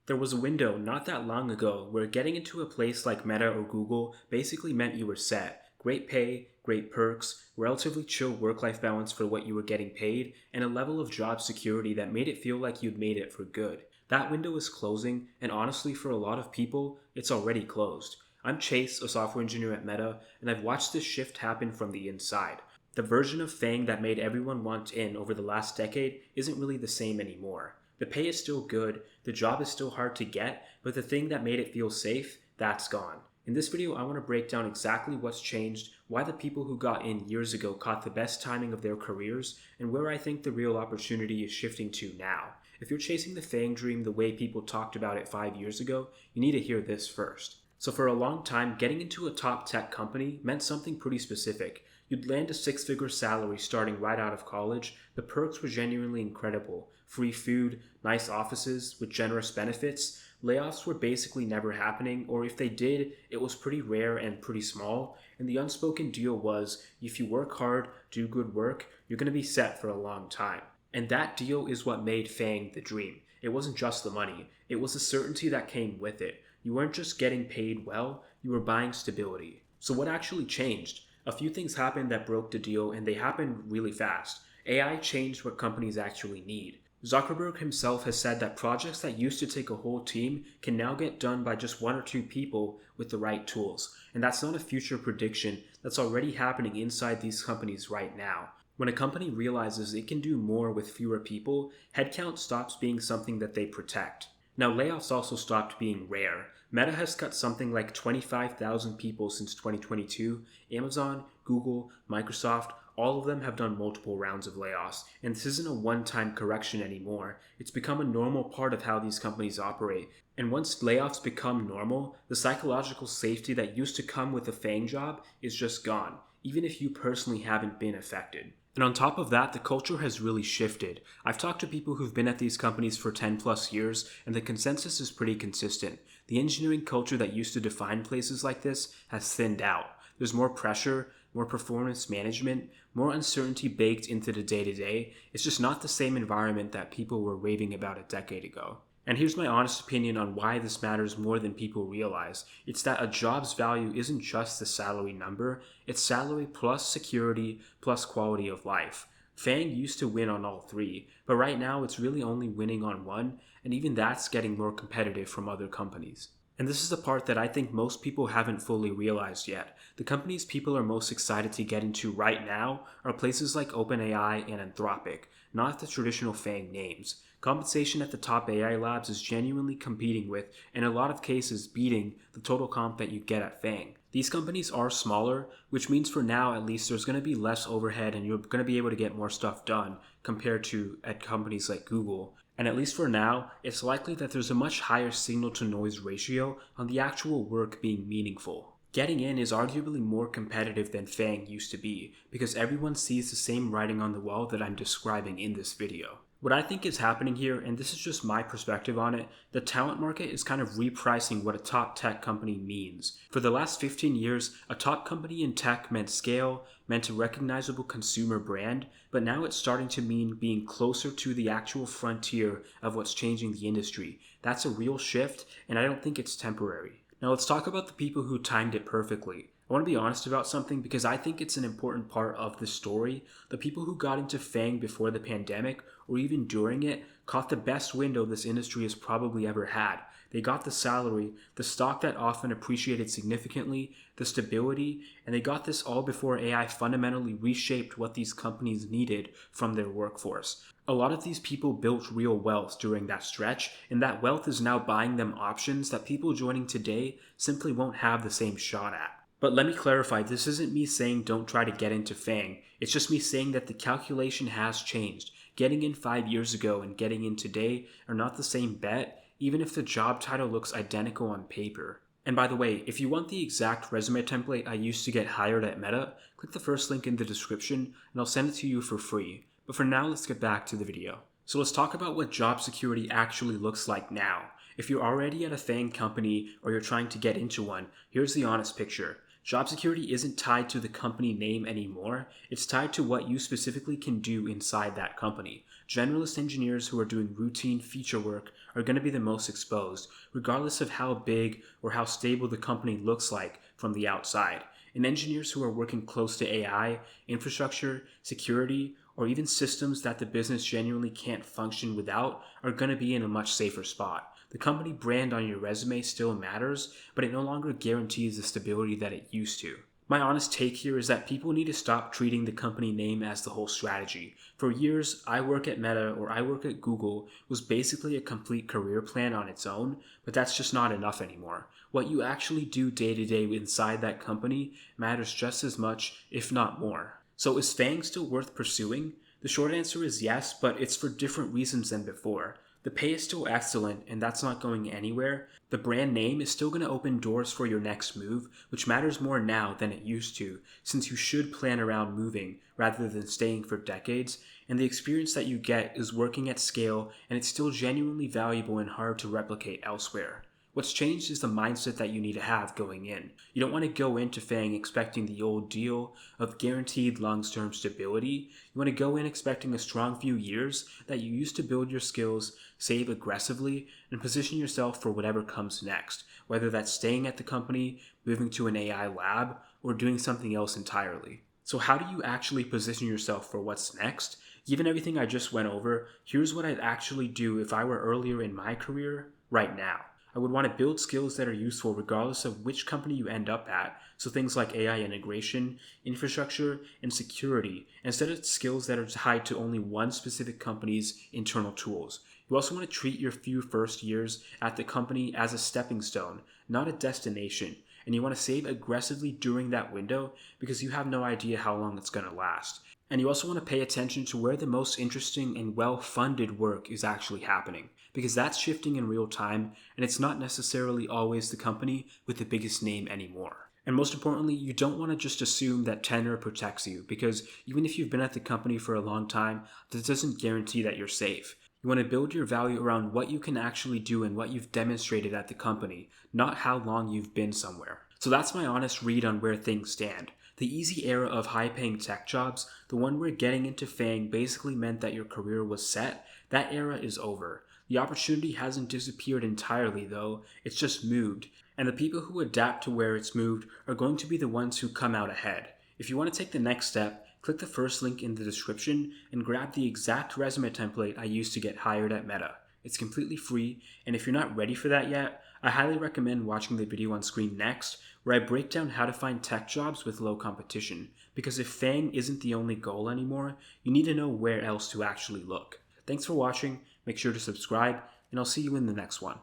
There was a window not that long ago where getting into a place like Meta or Google basically meant you were set. Great pay, great perks, relatively chill work-life balance for what you were getting paid, and a level of job security that made it feel like you'd made it for good. That window is closing, and honestly for a lot of people, it's already closed. I'm Chase, a software engineer at Meta, and I've watched this shift happen from the inside. The version of FAANG that made everyone want in over the last decade isn't really the same anymore. The pay is still good, the job is still hard to get, but the thing that made it feel safe, that's gone. In this video, I want to break down exactly what's changed, why the people who got in years ago caught the best timing of their careers, and where I think the real opportunity is shifting to now. If you're chasing the FAANG dream the way people talked about it 5 years ago, you need to hear this first. So for a long time, getting into a top tech company meant something pretty specific. You'd land a six-figure salary starting right out of college. The perks were genuinely incredible. Free food, nice offices with generous benefits. Layoffs were basically never happening, or if they did, it was pretty rare and pretty small. And the unspoken deal was, if you work hard, do good work, you're going to be set for a long time. And that deal is what made FAANG the dream. It wasn't just the money, it was the certainty that came with it. You weren't just getting paid well, you were buying stability. So what actually changed? A few things happened that broke the deal, and they happened really fast. AI changed what companies actually need. Zuckerberg himself has said that projects that used to take a whole team can now get done by just one or two people with the right tools. And that's not a future prediction, that's already happening inside these companies right now. When a company realizes it can do more with fewer people, headcount stops being something that they protect. Now, layoffs also stopped being rare. Meta has cut something like 25,000 people since 2022. Amazon, Google, Microsoft, all of them have done multiple rounds of layoffs, and this isn't a one-time correction anymore. It's become a normal part of how these companies operate. And once layoffs become normal, the psychological safety that used to come with a FAANG job is just gone, even if you personally haven't been affected. And on top of that, the culture has really shifted. I've talked to people who've been at these companies for 10 plus years, and the consensus is pretty consistent. The engineering culture that used to define places like this has thinned out. There's more pressure, more performance management, more uncertainty baked into the day-to-day. It's just not the same environment that people were raving about a decade ago. And here's my honest opinion on why this matters more than people realize. It's that a job's value isn't just the salary number, it's salary plus security plus quality of life. FAANG used to win on all three, but right now it's really only winning on one, and even that's getting more competitive from other companies. And this is the part that I think most people haven't fully realized yet. The companies people are most excited to get into right now are places like OpenAI and Anthropic, not the traditional FAANG names. Compensation at the top AI labs is genuinely competing with, and in a lot of cases, beating the total comp that you get at FAANG. These companies are smaller, which means for now at least there's going to be less overhead and you're going to be able to get more stuff done compared to at companies like Google. And at least for now, it's likely that there's a much higher signal to noise ratio on the actual work being meaningful. Getting in is arguably more competitive than FAANG used to be because everyone sees the same writing on the wall that I'm describing in this video. What I think is happening here, and this is just my perspective on it, the talent market is kind of repricing what a top tech company means. For the last 15 years, a top company in tech meant scale, meant a recognizable consumer brand, but now it's starting to mean being closer to the actual frontier of what's changing the industry. That's a real shift, and I don't think it's temporary. Now let's talk about the people who timed it perfectly. I want to be honest about something because I think it's an important part of the story. The people who got into FAANG before the pandemic or even during it caught the best window this industry has probably ever had. They got the salary, the stock that often appreciated significantly, the stability, and they got this all before AI fundamentally reshaped what these companies needed from their workforce. A lot of these people built real wealth during that stretch, and that wealth is now buying them options that people joining today simply won't have the same shot at. But let me clarify, this isn't me saying don't try to get into FAANG. It's just me saying that the calculation has changed. Getting in 5 years ago and getting in today are not the same bet, even if the job title looks identical on paper. And by the way, if you want the exact resume template I used to get hired at Meta, click the first link in the description and I'll send it to you for free. But for now, let's get back to the video. So let's talk about what job security actually looks like now. If you're already at a FAANG company or you're trying to get into one, here's the honest picture. Job security isn't tied to the company name anymore, it's tied to what you specifically can do inside that company. Generalist engineers who are doing routine feature work are going to be the most exposed, regardless of how big or how stable the company looks like from the outside. And engineers who are working close to AI, infrastructure, security, or even systems that the business genuinely can't function without are going to be in a much safer spot. The company brand on your resume still matters, but it no longer guarantees the stability that it used to. My honest take here is that people need to stop treating the company name as the whole strategy. For years, I work at Meta or I work at Google was basically a complete career plan on its own, but that's just not enough anymore. What you actually do day to day inside that company matters just as much, if not more. So is FAANG still worth pursuing? The short answer is yes, but it's for different reasons than before. The pay is still excellent, and that's not going anywhere. The brand name is still going to open doors for your next move, which matters more now than it used to, since you should plan around moving rather than staying for decades, and the experience that you get is working at scale, and it's still genuinely valuable and hard to replicate elsewhere. What's changed is the mindset that you need to have going in. You don't want to go into FAANG expecting the old deal of guaranteed long-term stability. You want to go in expecting a strong few years that you use to build your skills, save aggressively, and position yourself for whatever comes next, whether that's staying at the company, moving to an AI lab, or doing something else entirely. So how do you actually position yourself for what's next? Given everything I just went over, here's what I'd actually do if I were earlier in my career right now. I would want to build skills that are useful regardless of which company you end up at, so things like AI integration, infrastructure, and security, instead of skills that are tied to only one specific company's internal tools. You also want to treat your few first years at the company as a stepping stone, not a destination, and you want to save aggressively during that window because you have no idea how long it's going to last. And you also want to pay attention to where the most interesting and well-funded work is actually happening, because that's shifting in real time, and it's not necessarily always the company with the biggest name anymore. And most importantly, you don't want to just assume that tenure protects you, because even if you've been at the company for a long time, that doesn't guarantee that you're safe. You want to build your value around what you can actually do and what you've demonstrated at the company, not how long you've been somewhere. So that's my honest read on where things stand. The easy era of high-paying tech jobs, the one where getting into FAANG basically meant that your career was set, that era is over. The opportunity hasn't disappeared entirely though, it's just moved, and the people who adapt to where it's moved are going to be the ones who come out ahead. If you want to take the next step, click the first link in the description and grab the exact resume template I used to get hired at Meta. It's completely free, and if you're not ready for that yet, I highly recommend watching the video on screen next, where I break down how to find tech jobs with low competition, because if FAANG isn't the only goal anymore, you need to know where else to actually look. Thanks for watching, make sure to subscribe, and I'll see you in the next one.